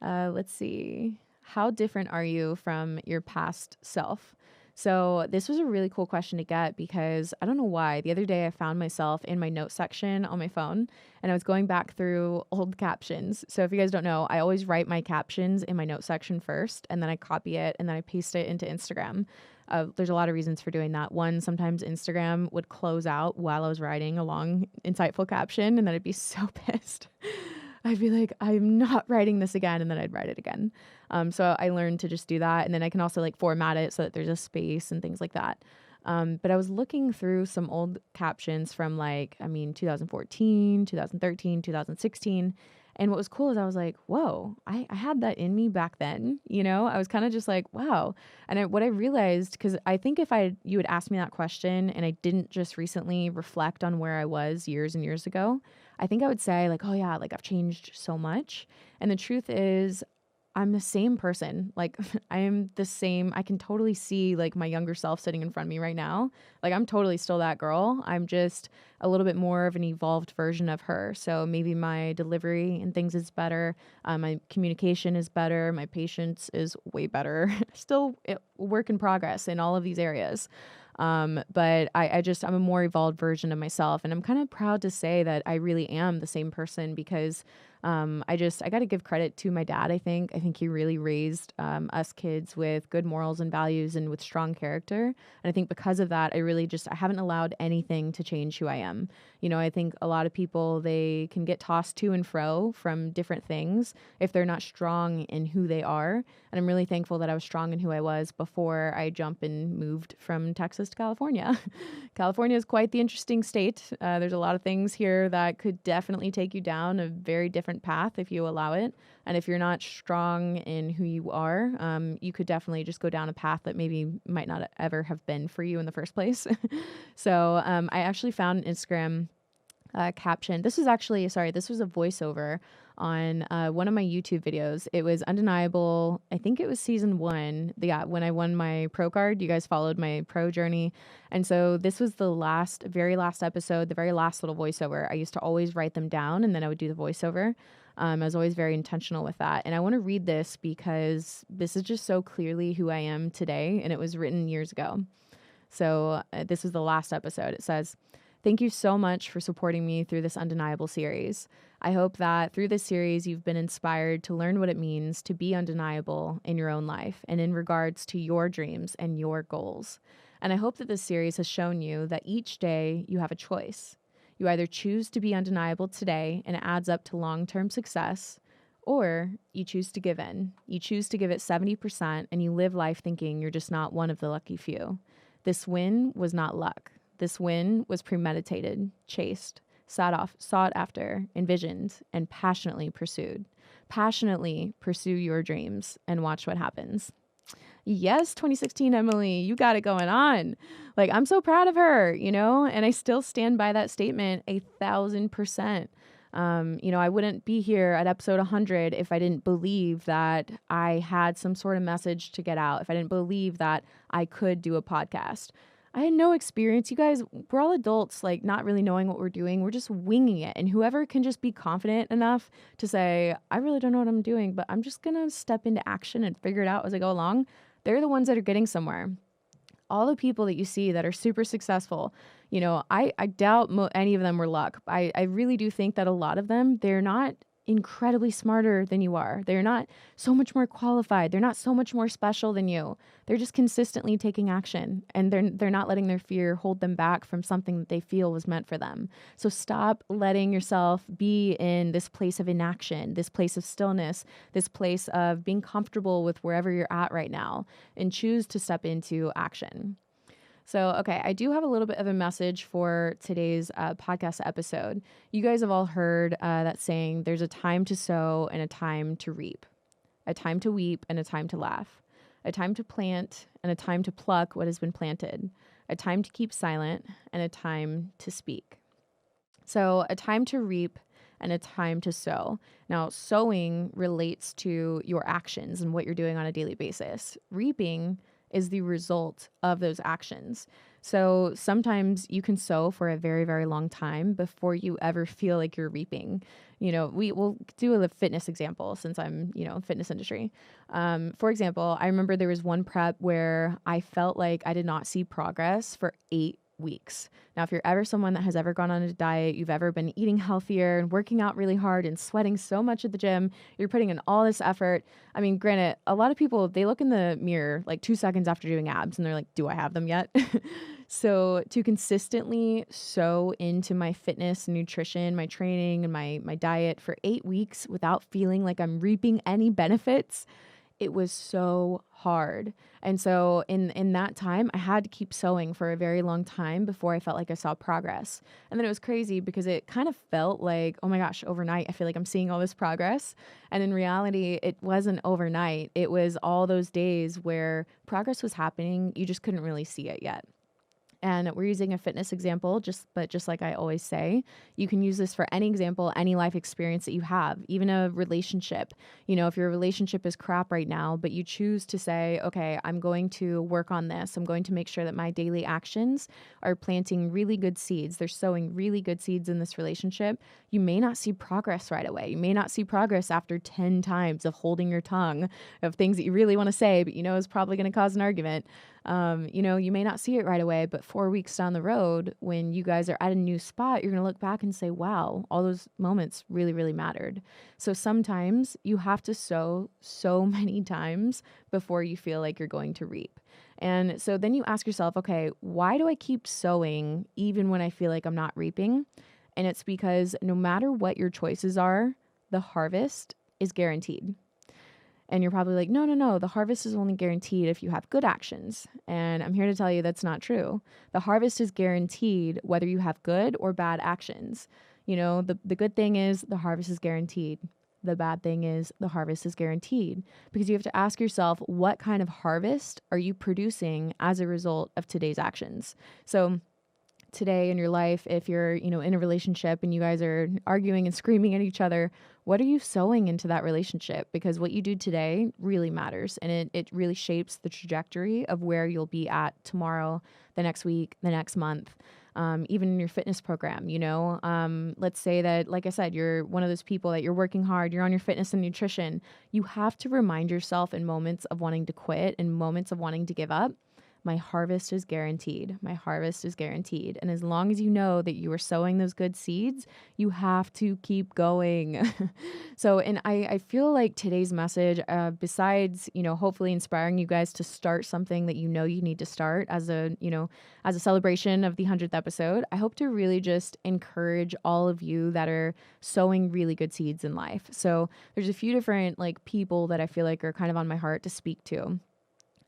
Let's see. How different are you from your past self? So this was a really cool question to get, because I don't know why. The other day I found myself in my note section on my phone, and I was going back through old captions. So if you guys don't know, I always write my captions in my note section first, and then I copy it and then I paste it into Instagram. There's a lot of reasons for doing that. One, sometimes Instagram would close out while I was writing a long, insightful caption, and then I'd be so pissed. I'd be like, I'm not writing this again. And then I'd write it again. So I learned to just do that. And then I can also like format it so that there's a space and things like that. But I was looking through some old captions from 2014, 2013, 2016. And what was cool is I was like, whoa, I had that in me back then. I was kind of just like, wow. And what I realized, because I think if you had asked me that question and I didn't just recently reflect on where I was years and years ago, I think I would say like, oh yeah, like I've changed so much. And the truth is, I'm the same person. Like I am the same. I can totally see like my younger self sitting in front of me right now. Like I'm totally still that girl. I'm just a little bit more of an evolved version of her. So maybe my delivery and things is better. My communication is better. My patience is way better. Still a work in progress in all of these areas. But I'm a more evolved version of myself, and I'm kind of proud to say that I really am the same person, because I got to give credit to my dad. I think he really raised us kids with good morals and values and with strong character. And I think because of that, I haven't allowed anything to change who I am. I think a lot of people, they can get tossed to and fro from different things if they're not strong in who they are. And I'm really thankful that I was strong in who I was before I jumped and moved from Texas to California. California is quite the interesting state. There's a lot of things here that could definitely take you down a very different path if you allow it. And if you're not strong in who you are, you could definitely just go down a path that maybe might not ever have been for you in the first place. So I actually found an Instagram caption. This was a voiceover on one of my YouTube videos. It was Undeniable. I think it was season 1. Yeah, when I won my pro card, you guys followed my pro journey. And so this was the very last episode, the very last little voiceover. I used to always write them down and then I would do the voiceover. I was always very intentional with that. And I want to read this because this is just so clearly who I am today. And it was written years ago. So this is the last episode. It says, "Thank you so much for supporting me through this Undeniable series. I hope that through this series, you've been inspired to learn what it means to be undeniable in your own life and in regards to your dreams and your goals. And I hope that this series has shown you that each day you have a choice. You either choose to be undeniable today and it adds up to long-term success, or you choose to give in. You choose to give it 70% and you live life thinking you're just not one of the lucky few. This win was not luck. This win was premeditated, chased, sought after, envisioned, and passionately pursued. Passionately pursue your dreams and watch what happens." Yes, 2016 Emily, you got it going on. Like, I'm so proud of her, and I still stand by that statement 1,000%. I wouldn't be here at episode 100 if I didn't believe that I had some sort of message to get out, if I didn't believe that I could do a podcast. I had no experience. You guys, we're all adults, like not really knowing what we're doing. We're just winging it. And whoever can just be confident enough to say, I really don't know what I'm doing, but I'm just going to step into action and figure it out as I go along, they're the ones that are getting somewhere. All the people that you see that are super successful, I doubt any of them were luck. I really do think that a lot of them, they're not incredibly smarter than you are. They're not so much more qualified. They're not so much more special than you. They're just consistently taking action, and they're not letting their fear hold them back from something that they feel was meant for them. So stop letting yourself be in this place of inaction, this place of stillness, this place of being comfortable with wherever you're at right now, and choose to step into action. So, okay, I do have a little bit of a message for today's podcast episode. You guys have all heard that saying, there's a time to sow and a time to reap, a time to weep and a time to laugh, a time to plant and a time to pluck what has been planted, a time to keep silent and a time to speak. So, a time to reap and a time to sow. Now, sowing relates to your actions and what you're doing on a daily basis. Reaping is the result of those actions. So sometimes you can sow for a very, very long time before you ever feel like you're reaping. We will do a fitness example since I'm, fitness industry. For example, I remember there was one prep where I felt like I did not see progress for 8 weeks. Now, if you're ever someone that has ever gone on a diet, you've ever been eating healthier and working out really hard and sweating so much at the gym, you're putting in all this effort. I mean, granted, a lot of people, they look in the mirror like 2 seconds after doing abs and they're like, do I have them yet? So to consistently sow into my fitness, nutrition, my training, and my diet for 8 weeks without feeling like I'm reaping any benefits, it was so hard. And so in that time, I had to keep sewing for a very long time before I felt like I saw progress. And then it was crazy because it kind of felt like, oh my gosh, overnight, I feel like I'm seeing all this progress. And in reality, it wasn't overnight. It was all those days where progress was happening. You just couldn't really see it yet. And we're using a fitness example, just like I always say, you can use this for any example, any life experience that you have, even a relationship. If your relationship is crap right now, but you choose to say, okay, I'm going to work on this. I'm going to make sure that my daily actions are planting really good seeds. They're sowing really good seeds in this relationship. You may not see progress right away. You may not see progress after 10 times of holding your tongue, of things that you really want to say, but is probably going to cause an argument. You may not see it right away, but 4 weeks down the road, when you guys are at a new spot, you're going to look back and say, wow, all those moments really, really mattered. So sometimes you have to sow so many times before you feel like you're going to reap. And so then you ask yourself, okay, why do I keep sowing even when I feel like I'm not reaping? And it's because no matter what your choices are, the harvest is guaranteed. And you're probably like, no, no, no, the harvest is only guaranteed if you have good actions. And I'm here to tell you that's not true. The harvest is guaranteed whether you have good or bad actions. The good thing is the harvest is guaranteed. The bad thing is the harvest is guaranteed, because you have to ask yourself, what kind of harvest are you producing as a result of today's actions? So today in your life, if you're, in a relationship and you guys are arguing and screaming at each other, what are you sowing into that relationship? Because what you do today really matters, and it really shapes the trajectory of where you'll be at tomorrow, the next week, the next month. Even in your fitness program, let's say that, like I said, you're one of those people that you're working hard, you're on your fitness and nutrition. You have to remind yourself in moments of wanting to quit and moments of wanting to give up, my harvest is guaranteed. My harvest is guaranteed. And as long as you know that you are sowing those good seeds, you have to keep going. And I feel like today's message, besides, hopefully inspiring you guys to start something that you need to start as a celebration of the 100th episode, I hope to really just encourage all of you that are sowing really good seeds in life. So there's a few different people that I feel like are kind of on my heart to speak to,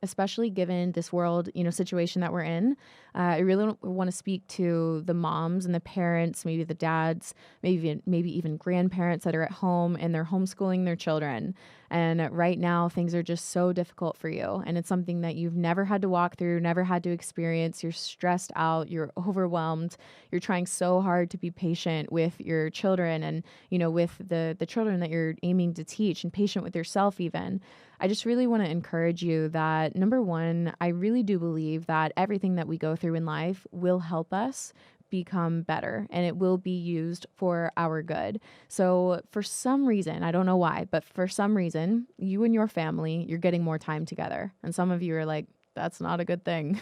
especially given this world, situation that we're in. I really want to speak to the moms and the parents, maybe the dads, maybe even grandparents that are at home and they're homeschooling their children. And right now things are just so difficult for you. And it's something that you've never had to walk through, never had to experience. You're stressed out, you're overwhelmed. You're trying so hard to be patient with your children and, with the children that you're aiming to teach, and patient with yourself even. I just really want to encourage you that, number one, I really do believe that everything that we go through in life will help us become better, and it will be used for our good. So for some reason, I don't know why, but for some reason, you and your family, you're getting more time together. And some of you are like, that's not a good thing.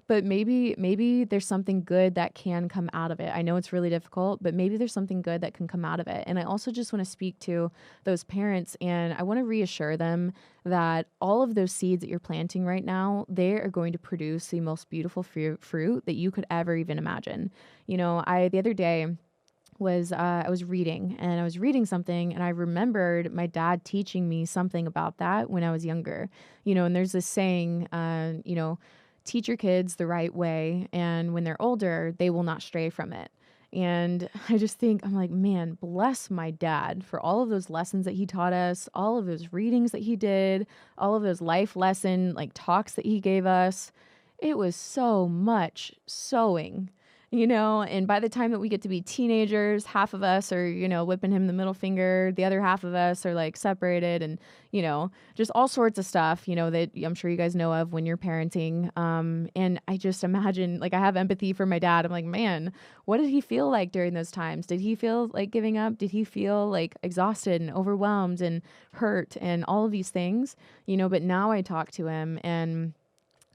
But maybe there's something good that can come out of it. I know it's really difficult, but maybe there's something good that can come out of it. And I also just want to speak to those parents, and I want to reassure them that all of those seeds that you're planting right now, they are going to produce the most beautiful fruit that you could ever even imagine. The other day I was reading something, and I remembered my dad teaching me something about that when I was younger. And there's this saying, teach your kids the right way, and when they're older, they will not stray from it. And I just think, I'm like, man, bless my dad for all of those lessons that he taught us, all of those readings that he did, all of those life lesson talks that he gave us. It was so much sowing. And by the time that we get to be teenagers, half of us are, whipping him the middle finger. The other half of us are separated, and, just all sorts of stuff, that I'm sure you guys know of when you're parenting. And I just imagine, I have empathy for my dad. I'm like, man, what did he feel like during those times? Did he feel like giving up? Did he feel exhausted and overwhelmed and hurt and all of these things? But now I talk to him, and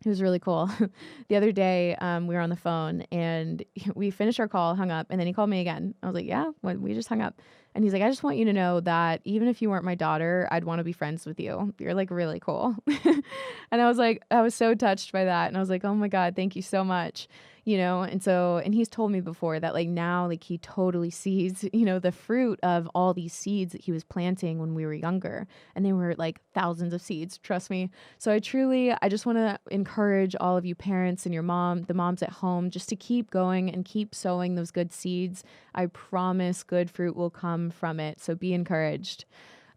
it was really cool. The other day, we were on the phone and we finished our call, hung up, and then he called me again. I was like, yeah, we just hung up. And he's like, I just want you to know that even if you weren't my daughter, I'd want to be friends with you. You're really cool. And I was so touched by that. And I was like, oh my God, thank you so much. And he's told me before that now he totally sees, the fruit of all these seeds that he was planting when we were younger, and they were thousands of seeds, trust me. So I just want to encourage all of you parents and the moms at home, just to keep going and keep sowing those good seeds. I promise good fruit will come from it. So be encouraged.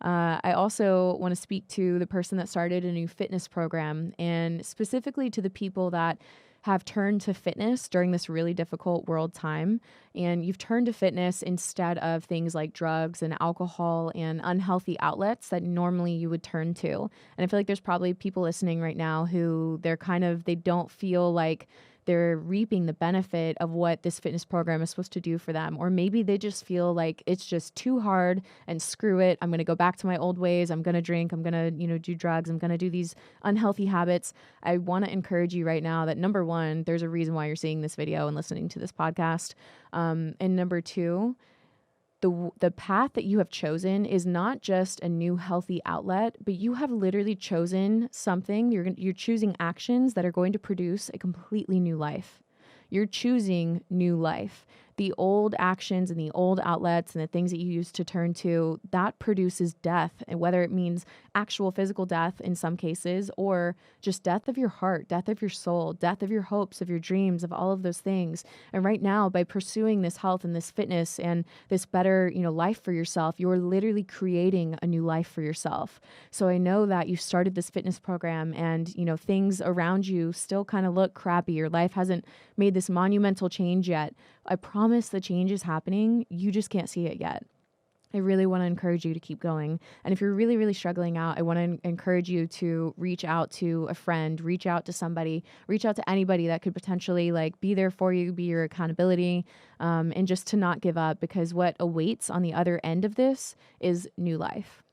I also want to speak to the person that started a new fitness program, and specifically to the people that have turned to fitness during this really difficult world time. And you've turned to fitness instead of things like drugs and alcohol and unhealthy outlets that normally you would turn to. And I feel like there's probably people listening right now who they don't feel like they're reaping the benefit of what this fitness program is supposed to do for them. Or maybe they just feel like it's just too hard and screw it. I'm going to go back to my old ways. I'm going to drink. I'm going to, do drugs. I'm going to do these unhealthy habits. I want to encourage you right now that number one, there's a reason why you're seeing this video and listening to this podcast. And number two, the path that you have chosen is not just a new healthy outlet, but you have literally chosen something. You're choosing actions that are going to produce a completely new life. You're choosing new life. The old actions and the old outlets and the things that you used to turn to, that produces death. And whether it means actual physical death in some cases, or just death of your heart, death of your soul, death of your hopes, of your dreams, of all of those things. And right now, by pursuing this health and this fitness and this better, life for yourself, you're literally creating a new life for yourself. So I know that you started this fitness program and, things around you still kind of look crappy. Your life hasn't made this monumental change yet. I promise the change is happening. You just can't see it yet. I really want to encourage you to keep going. And if you're really, really struggling out, I want to encourage you to reach out to a friend, reach out to somebody, reach out to anybody that could potentially be there for you, be your accountability, and just to not give up, because what awaits on the other end of this is new life.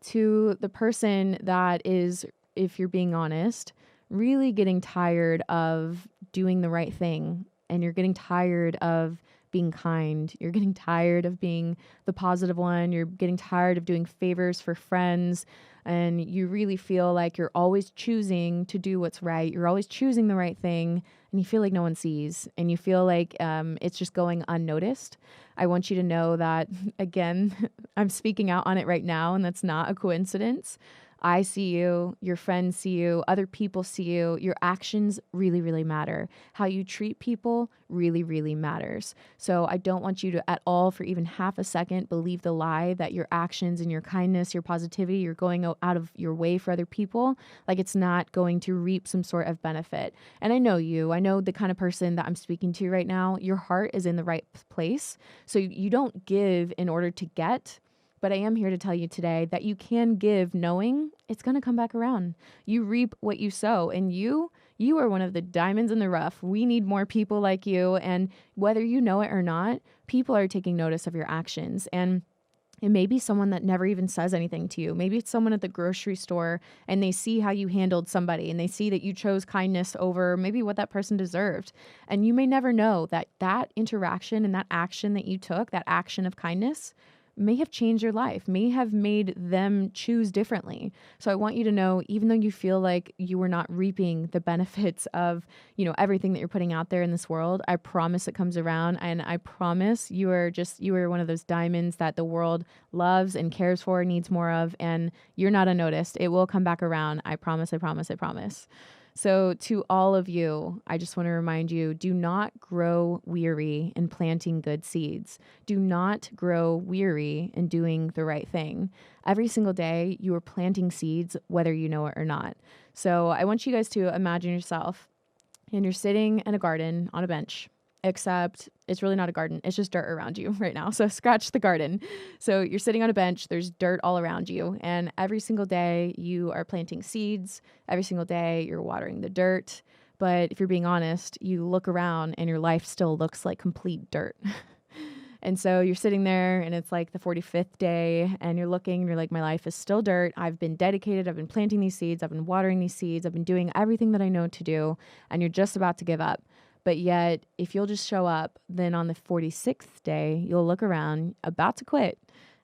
To the person that is, if you're being honest, really getting tired of doing the right thing, and you're getting tired of being kind. You're getting tired of being the positive one. You're getting tired of doing favors for friends. And you really feel like you're always choosing to do what's right. You're always choosing the right thing. And you feel like no one sees. And you feel like it's just going unnoticed. I want you to know that, again, I'm speaking out on it right now, and that's not a coincidence. I see you, your friends see you, other people see you. Your actions really, really matter. How you treat people really, really matters. So I don't want you to at all, for even half a second, believe the lie that your actions and your kindness, your positivity, you're going out of your way for other people, like it's not going to reap some sort of benefit. And I know you. I know the kind of person that I'm speaking to right now. Your heart is in the right place. So you don't give in order to get. But I am here to tell you today that you can give knowing it's going to come back around. You reap what you sow, and you are one of the diamonds in the rough. We need more people like you. And whether you know it or not, people are taking notice of your actions. And it may be someone that never even says anything to you. Maybe it's someone at the grocery store and they see how you handled somebody and they see that you chose kindness over maybe what that person deserved. And you may never know that that interaction and that action that you took, that action of kindness, may have changed your life, may have made them choose differently. So I want you to know, even though you feel like you were not reaping the benefits of, everything that you're putting out there in this world, I promise it comes around. And I promise you are one of those diamonds that the world loves and cares for, needs more of, and you're not unnoticed. It will come back around. I promise, I promise, I promise. So to all of you, I just want to remind you, do not grow weary in planting good seeds. Do not grow weary in doing the right thing. Every single day, you are planting seeds, whether you know it or not. So I want you guys to imagine yourself, and you're sitting in a garden on a bench, except it's really not a garden. It's just dirt around you right now. So scratch the garden. So you're sitting on a bench. There's dirt all around you. And every single day you are planting seeds. Every single day you're watering the dirt. But if you're being honest, you look around and your life still looks like complete dirt. And so you're sitting there and it's like the 45th day and you're looking and you're like, my life is still dirt. I've been dedicated. I've been planting these seeds. I've been watering these seeds. I've been doing everything that I know to do. And you're just about to give up. But yet, if you'll just show up, then on the 46th day, you'll look around, about to quit,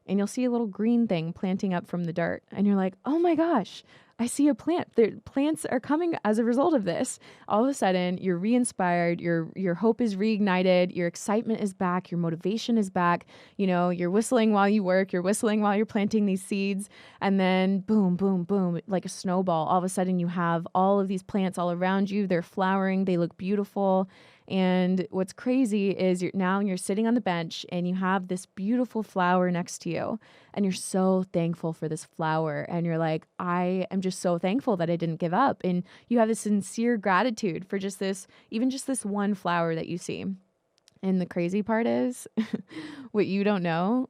and you'll see a little green thing planting up from the dirt. And you're like, oh my gosh, I see a plant. The plants are coming as a result of this. All of a sudden, you're re-inspired, your hope is reignited, your excitement is back, your motivation is back. You're whistling while you work, you're whistling while you're planting these seeds. And then boom, boom, boom, like a snowball. All of a sudden, you have all of these plants all around you. They're flowering. They look beautiful. And what's crazy is you're sitting on the bench and you have this beautiful flower next to you and you're so thankful for this flower. And you're like, I am just so thankful that I didn't give up. And you have this sincere gratitude for even just this one flower that you see. And the crazy part is what you don't know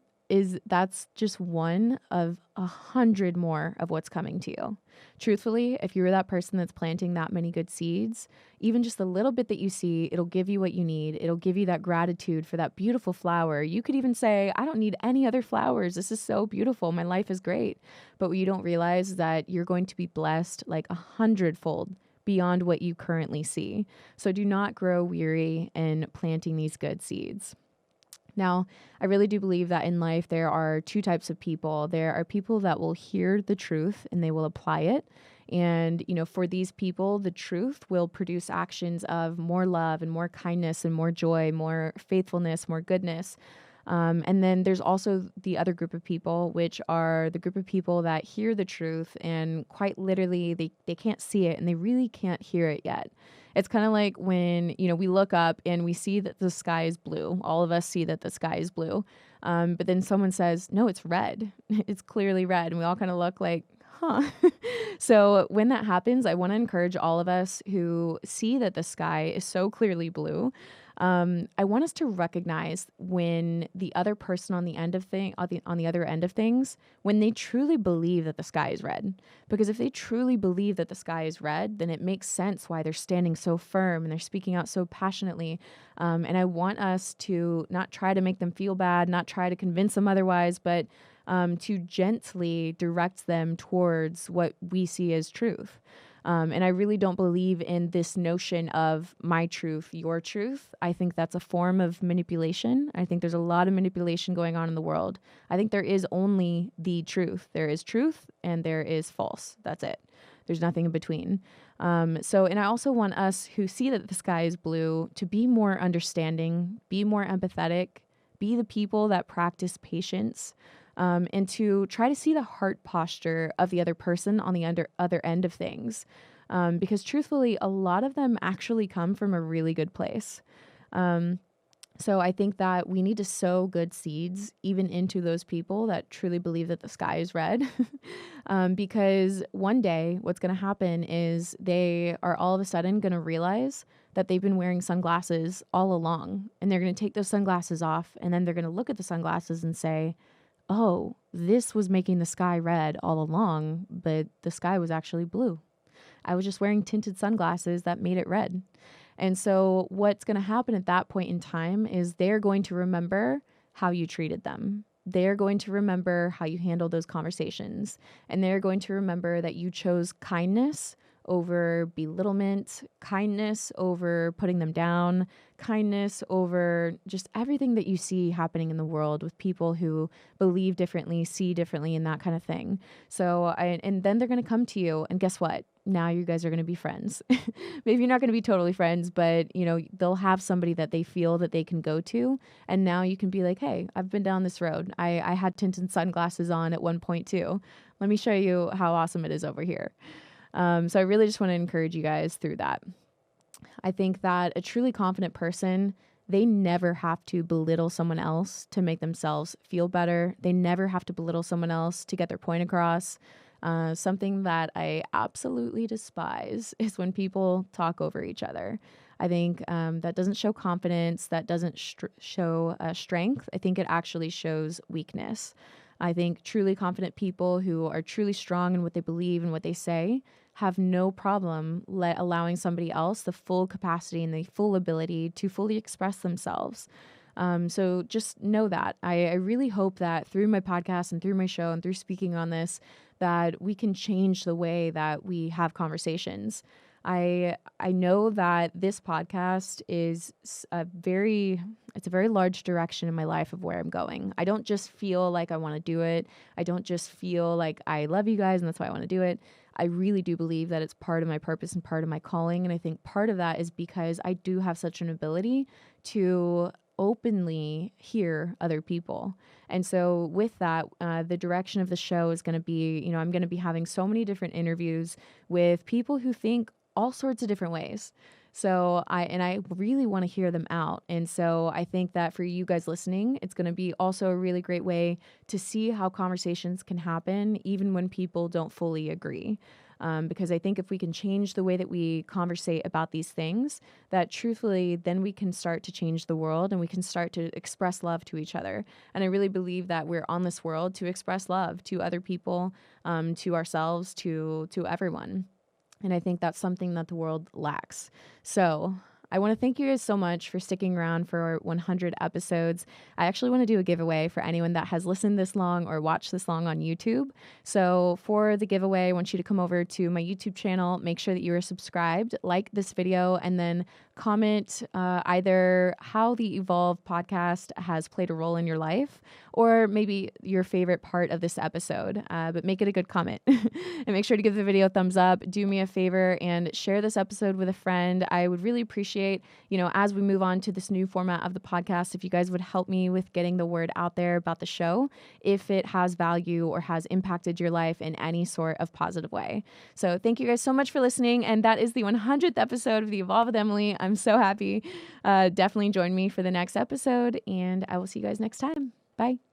that's just one of 100 more of what's coming to you. Truthfully, if you were that person that's planting that many good seeds, even just a little bit that you see, it'll give you what you need. It'll give you that gratitude for that beautiful flower. You could even say, I don't need any other flowers. This is so beautiful. My life is great. But what you don't realize is that you're going to be blessed like 100-fold beyond what you currently see. So do not grow weary in planting these good seeds. Now, I really do believe that in life there are two types of people. There are people that will hear the truth and they will apply it. And, for these people, the truth will produce actions of more love and more kindness and more joy, more faithfulness, more goodness. And then there's also the other group of people, which are the group of people that hear the truth and quite literally they can't see it and they really can't hear it yet. It's kind of like when, we look up and we see that the sky is blue. All of us see that the sky is blue. But then someone says, no, it's red. It's clearly red. And we all kind of look like, huh. So when that happens, I want to encourage all of us who see that the sky is so clearly blue. I want us to recognize when the other person on the other end of things, when they truly believe that the sky is red. Because if they truly believe that the sky is red, then it makes sense why they're standing so firm and they're speaking out so passionately. And I want us to not try to make them feel bad, not try to convince them otherwise, but to gently direct them towards what we see as truth. And I really don't believe in this notion of my truth, your truth. I think that's a form of manipulation. I think there's a lot of manipulation going on in the world. I think there is only the truth. There is truth and there is false. That's it. There's nothing in between. And I also want us who see that the sky is blue to be more understanding, be more empathetic, be the people that practice patience. And to try to see the heart posture of the other person on the other end of things. Because truthfully, a lot of them actually come from a really good place. So I think that we need to sow good seeds even into those people that truly believe that the sky is red. Because one day what's going to happen is they are all of a sudden going to realize that they've been wearing sunglasses all along. And they're going to take those sunglasses off. And then they're going to look at the sunglasses and say, oh, this was making the sky red all along, but the sky was actually blue. I was just wearing tinted sunglasses that made it red. And so what's going to happen at that point in time is they're going to remember how you treated them. They're going to remember how you handled those conversations. And they're going to remember that you chose kindness over belittlement, kindness over putting them down, kindness over just everything that you see happening in the world with people who believe differently, see differently, and that kind of thing. And then they're going to come to you, and guess what? Now you guys are going to be friends. Maybe you're not going to be totally friends, but they'll have somebody that they feel that they can go to. And now you can be like, hey, I've been down this road. I had tinted sunglasses on at one point too. Let me show you how awesome it is over here. So I really just want to encourage you guys through that. I think that a truly confident person, they never have to belittle someone else to make themselves feel better. They never have to belittle someone else to get their point across. Something that I absolutely despise is when people talk over each other. I think that doesn't show confidence. That doesn't show strength. I think it actually shows weakness. I think truly confident people who are truly strong in what they believe and what they say have no problem allowing somebody else the full capacity and the full ability to fully express themselves. So just know that. I really hope that through my podcast and through my show and through speaking on this, that we can change the way that we have conversations. I know that this podcast is a very large direction in my life of where I'm going. I don't just feel like I want to do it. I don't just feel like I love you guys and that's why I want to do it. I really do believe that it's part of my purpose and part of my calling. And I think part of that is because I do have such an ability to openly hear other people. And so with that, the direction of the show is going to be, I'm going to be having so many different interviews with people who think all sorts of different ways. So I really want to hear them out. And so I think that for you guys listening, it's going to be also a really great way to see how conversations can happen even when people don't fully agree. because I think if we can change the way that we conversate about these things, that truthfully, then we can start to change the world and we can start to express love to each other. And I really believe that we're on this world to express love to other people, to ourselves, to everyone. And I think that's something that the world lacks. So I want to thank you guys so much for sticking around for 100 episodes. I actually want to do a giveaway for anyone that has listened this long or watched this long on YouTube. So for the giveaway, I want you to come over to my YouTube channel, make sure that you are subscribed, like this video, and then comment either how the Evolve podcast has played a role in your life or maybe your favorite part of this episode. But make it a good comment. And make sure to give the video a thumbs up. Do me a favor and share this episode with a friend. I would really appreciate, as we move on to this new format of the podcast, if you guys would help me with getting the word out there about the show, if it has value or has impacted your life in any sort of positive way. So thank you guys so much for listening. And that is the 100th episode of the Evolve with Emily. I'm so happy. Definitely join me for the next episode, and I will see you guys next time. Bye.